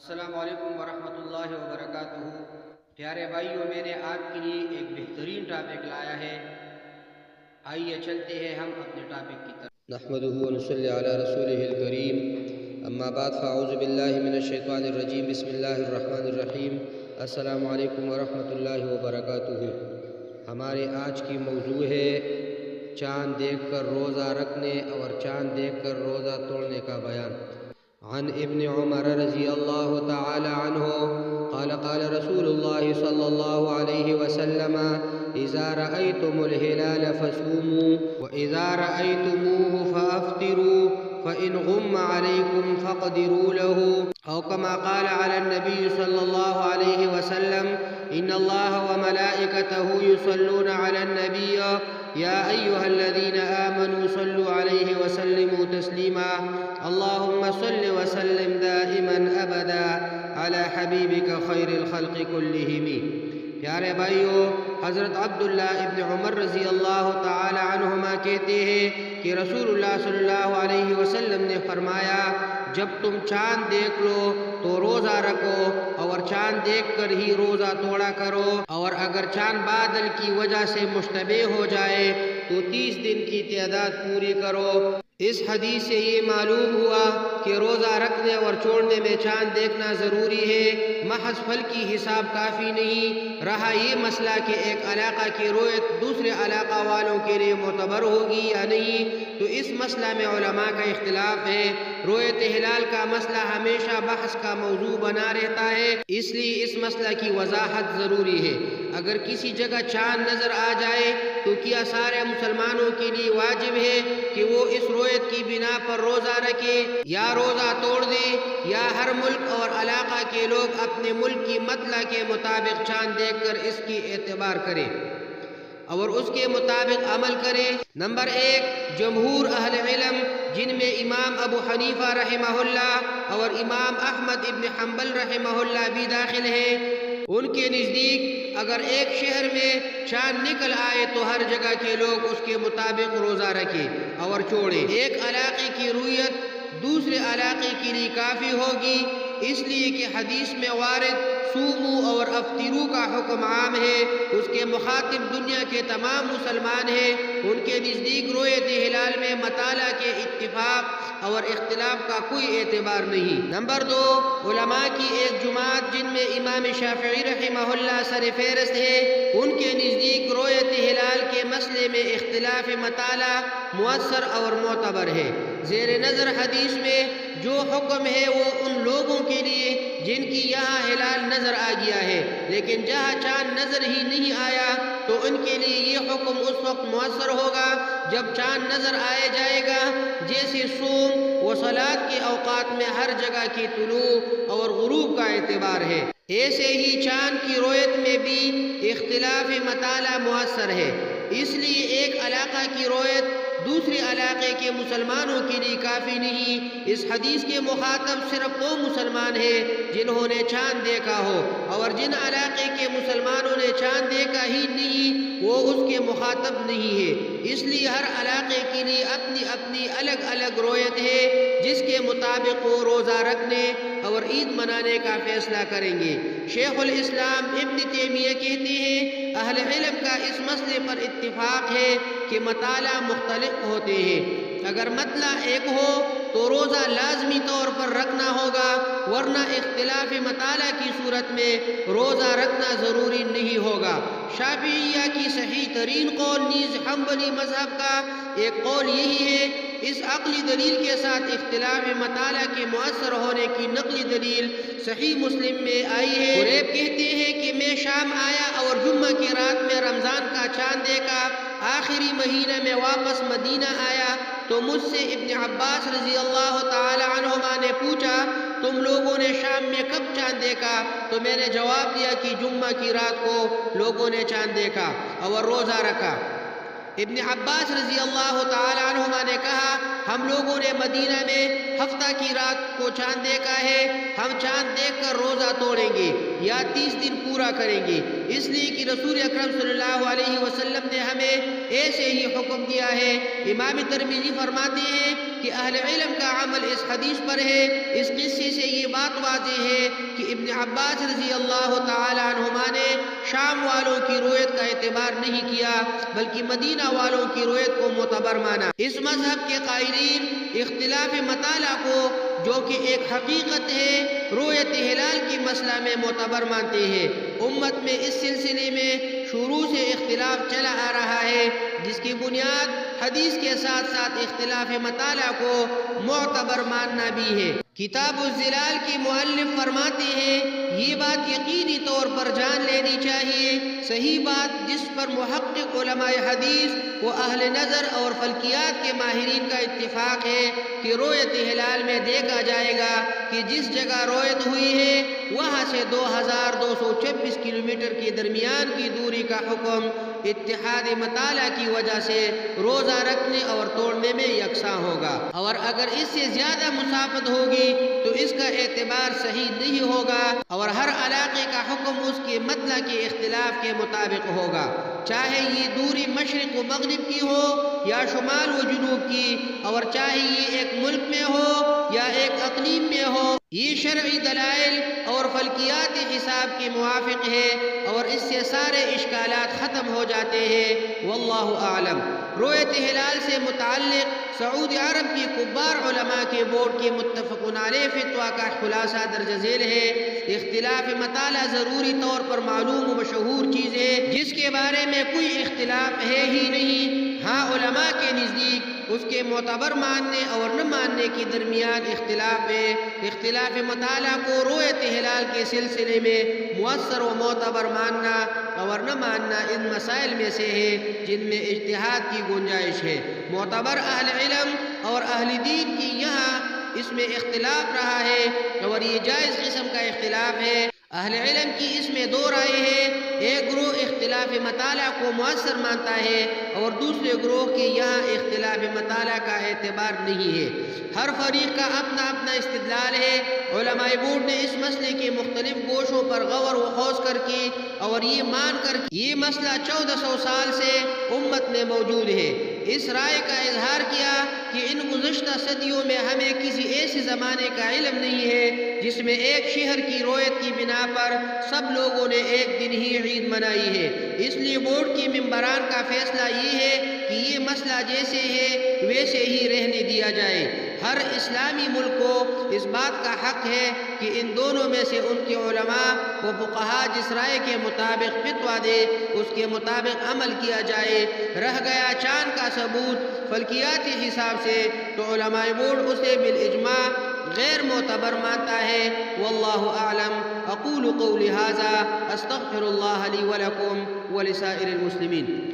السلام علیکم ورحمۃ اللہ وبرکاتہ۔ پیارے بھائیوں، میں نے آپ کے لیے ایک بہترین ٹاپک لایا ہے۔ آئیے چلتے ہیں ہم اپنے ٹاپک کی طرف۔ نحمدہ ونصلی علی رسولہ الکریم، اما بعد فاعوذ باللہ من الشیطان الرجیم، بسم اللہ الرحمن الرحیم۔ السلام علیکم ورحمۃ اللہ وبرکاتہ۔ ہمارے آج کی موضوع ہے چاند دیکھ کر روزہ رکھنے اور چاند دیکھ کر روزہ توڑنے کا بیان۔ عن ابن عمر رضی اللہ تعالی عنہ قال قال رسول اللہ صلی اللہ علیہ وسلم اذا رأيتم الهلال فصوموا واذا رأيتموه فافطروا فإن غم عليكم فاقدروا له، او كما قال على النبي صلى الله عليه وسلم ان الله وملائكته يصلون على النبي يا أيها الذين آمنوا صلوا عليه وسلموا تسليما، اللهم صل وسلم دائما أبدا على حبيبك خير الخلق كلهم۔ پیارے بھائیو، حضرت عبداللہ ابن عمر رضی اللہ تعالی عنہما کہتے ہیں کہ رسول اللہ صلی اللہ علیہ وسلم نے فرمایا، جب تم چاند دیکھ لو تو روزہ رکھو اور چاند دیکھ کر ہی روزہ توڑا کرو، اور اگر چاند بادل کی وجہ سے مشتبہ ہو جائے تو 30 دن کی تعداد پوری کرو۔ اس حدیث سے یہ معلوم ہوا کہ روزہ رکھنے اور چھوڑنے میں چاند دیکھنا ضروری ہے، محض پھل کی حساب کافی نہیں۔ رہا یہ مسئلہ کہ ایک علاقہ کی رویت دوسرے علاقہ والوں کے لیے معتبر ہوگی یا نہیں، تو اس مسئلہ میں علماء کا اختلاف ہے۔ رویت ہلال کا مسئلہ ہمیشہ بحث کا موضوع بنا رہتا ہے، اس لیے اس مسئلہ کی وضاحت ضروری ہے۔ اگر کسی جگہ چاند نظر آ جائے تو کیا سارے مسلمانوں کے لیے واجب ہے کہ وہ اس رویت کی بنا پر روزہ رکھے یا روزہ توڑ دے، یا ہر ملک اور علاقہ کے لوگ اپنے ملک کی مطلع کے مطابق چاند دیکھ کر اس کی اعتبار کریں اور اس کے مطابق عمل کرے؟ نمبر 1، جمہور اہل علم جن میں امام ابو حنیفہ رحمہ اللہ اور امام احمد ابن حنبل رحمہ اللہ بھی داخل ہیں، ان کے نزدیک اگر ایک شہر میں چاند نکل آئے تو ہر جگہ کے لوگ اس کے مطابق روزہ رکھیں اور چھوڑیں۔ ایک علاقے کی رویت دوسرے علاقے کے لیے کافی ہوگی، اس لیے کہ حدیث میں وارد سومو اور افطرو کا حکم عام ہے، اس کے مخاطب دنیا کے تمام مسلمان ہیں۔ ان کے نزدیک رویت ہلال میں مطالعہ کے اتفاق اور اختلاف کا کوئی اعتبار نہیں۔ نمبر 2، علماء کی ایک جماعت جن میں امام شافعی رحمہ اللہ سر فہرست ہے، ان کے نزدیک رویت ہلال کے مسئلے میں اختلاف مطالعہ مؤثر اور معتبر ہے۔ زیر نظر حدیث میں جو حکم ہے وہ ان لوگوں کے لیے جن کی یہاں ہلال نظر آ گیا ہے، لیکن جہاں چاند نظر ہی نہیں آیا تو ان کے لیے یہ حکم اس وقت مؤثر ہوگا جب چاند نظر آئے جائے گا، جیسے صوم و صلاۃ کے اوقات میں ہر جگہ کی طلوع اور غروب کا اعتبار ہے، ایسے ہی چاند کی رویت میں بھی اختلاف مطالعہ مؤثر ہے۔ اس لیے ایک علاقہ کی رویت دوسرے علاقے کے مسلمانوں کے لیے کافی نہیں۔ اس حدیث کے مخاطب صرف وہ مسلمان ہیں جنہوں نے چاند دیکھا ہو، اور جن علاقے کے مسلمانوں نے چاند دیکھا ہی نہیں وہ اس کے مخاطب نہیں ہے۔ اس لیے ہر علاقے کے لیے اپنی اپنی الگ الگ رویت ہے جس کے مطابق وہ روزہ رکھنے اور عید منانے کا فیصلہ کریں گے۔ شیخ الاسلام ابن تیمیہ کہتے ہیں، اہل علم کا اس مسئلے پر اتفاق ہے کہ مطالعہ مختلف ہوتے ہیں۔ اگر مطلع ایک ہو تو روزہ لازمی طور پر رکھنا ہوگا، ورنہ اختلاف مطالعہ کی صورت میں روزہ رکھنا ضروری نہیں ہوگا۔ شافعیہ کی صحیح ترین قول نیز حنبلی مذہب کا ایک قول یہی ہے۔ اس عقلی دلیل کے ساتھ اختلاف مطالعہ کے مؤثر ہونے کی نقلی دلیل صحیح مسلم میں آئی ہے۔ قریب کہتے ہیں کہ میں شام آیا اور جمعہ کی رات میں رمضان کا چاند دیکھا، آخری مہینے میں واپس مدینہ آیا تو مجھ سے ابن عباس رضی اللہ تعالی عنہما نے پوچھا، تم لوگوں نے شام میں کب چاند دیکھا؟ تو میں نے جواب دیا کہ جمعہ کی رات کو لوگوں نے چاند دیکھا اور روزہ رکھا۔ ابن عباس رضی اللہ تعالی عنہما نے کہا ہم لوگوں نے مدینہ میں ہفتہ کی رات کو چاند دیکھا ہے، ہم چاند دیکھ کر روزہ توڑیں گے یا 30 دن پورا کریں گے، اس لیے کہ رسول اکرم صلی اللہ علیہ وسلم نے ہمیں ایسے ہی حکم دیا ہے۔ امام ترمذی فرماتے ہیں کہ اہل علم کا عمل اس حدیث پر ہے۔ اس قصے سے یہ بات واضح ہے کہ ابن عباس رضی اللہ تعالی عنہما نے شام والوں کی روایت کا اعتبار نہیں کیا بلکہ مدینہ والوں کی روایت کو معتبر مانا۔ اس مذہب کے قائلین اختلاف مطالعہ کو جو کہ ایک حقیقت ہے رویت ہلال کی مسئلہ میں معتبر مانتے ہیں۔ امت میں اس سلسلے میں شروع سے اختلاف چلا آ رہا ہے جس کی بنیاد حدیث کے ساتھ ساتھ اختلاف مطالعہ کو معتبر ماننا بھی ہے۔ کتاب الزلال کی مؤلف فرماتے ہیں یہ بات یقینی طور پر جان لینی چاہیے، صحیح بات جس پر محقق علماء حدیث و اہل نظر اور فلکیات کے ماہرین کا اتفاق ہے کہ رویت ہلال میں دیکھا جائے گا کہ جس جگہ رویت ہوئی ہے وہاں سے 2226 کلومیٹر کے درمیان کی دوری کا حکم اتحاد مطالعہ کی وجہ سے روزہ رکھنے اور توڑنے میں یکساں ہوگا، اور اگر اس سے زیادہ مسافت ہوگی تو اس کا اعتبار صحیح نہیں ہوگا، اور ہر علاقے کا حکم اس کے مطلع کے اختلاف کے مطابق ہوگا، چاہے یہ دوری مشرق و مغرب کی ہو یا شمال و جنوب کی، اور چاہے یہ ایک ملک میں ہو یا ایک اقلیم میں ہو۔ یہ شرعی دلائل اور فلکیات حساب کے موافق ہے اور اس سے سارے اشکالات ختم ہو جاتے ہیں۔ واللہ اعلم۔ رویت ہلال سے متعلق سعودی عرب کی کبار علماء کے بورڈ کے متفق علیہ فتویٰ کا خلاصہ درج ذیل ہے۔ اختلاف مطالعہ ضروری طور پر معلوم و مشہور چیز ہے جس کے بارے میں کوئی اختلاف ہے ہی نہیں۔ ہاں علماء کے نزدیک اس کے معتبر ماننے اور نہ ماننے کے درمیان اختلاف ہے۔ اختلاف مطالعہ کو رویت ہلال کے سلسلے میں مؤثر و معتبر ماننا اور نہ ماننا ان مسائل میں سے ہے جن میں اجتہاد کی گنجائش ہے۔ معتبر اہل علم اور اہل دین کی یہاں اس میں اختلاف رہا ہے اور یہ جائز قسم کا اختلاف ہے۔ اہل علم کی اس میں دو رائے ہیں، ایک گروہ اختلاف مطالعہ کو مؤثر مانتا ہے اور دوسرے گروہ کے یہاں اختلاف مطالعہ کا اعتبار نہیں ہے۔ ہر فریق کا اپنا اپنا استدلال ہے۔ علماء بورڈ نے اس مسئلے کے مختلف گوشوں پر غور و خوض کر کے اور یہ مان کر یہ مسئلہ 1400 سال سے امت میں موجود ہے، اس رائے کا اظہار کیا کہ ان گزشتہ صدیوں میں ہمیں کسی ایسے زمانے کا علم نہیں ہے جس میں ایک شہر کی رویت کی بنا پر سب لوگوں نے ایک دن ہی عید منائی ہے، اس لیے بورڈ کے ممبران کا فیصلہ یہ ہے کہ یہ مسئلہ جیسے ہے ویسے ہی رہنے دیا جائے۔ ہر اسلامی ملک کو اس بات کا حق ہے کہ ان دونوں میں سے ان کے علماء و فقہا جس رائے کے مطابق فتویٰ دے اس کے مطابق عمل کیا جائے۔ رہ گیا چاند کا ثبوت فلکیاتی حساب سے تو علماء بورڈ اسے بالاجماع غیر معتبر مانتا ہے۔ واللہ اعلم۔ اقول قولی ھذا استغفر اللہ لی ولکم ولسائر المسلمین۔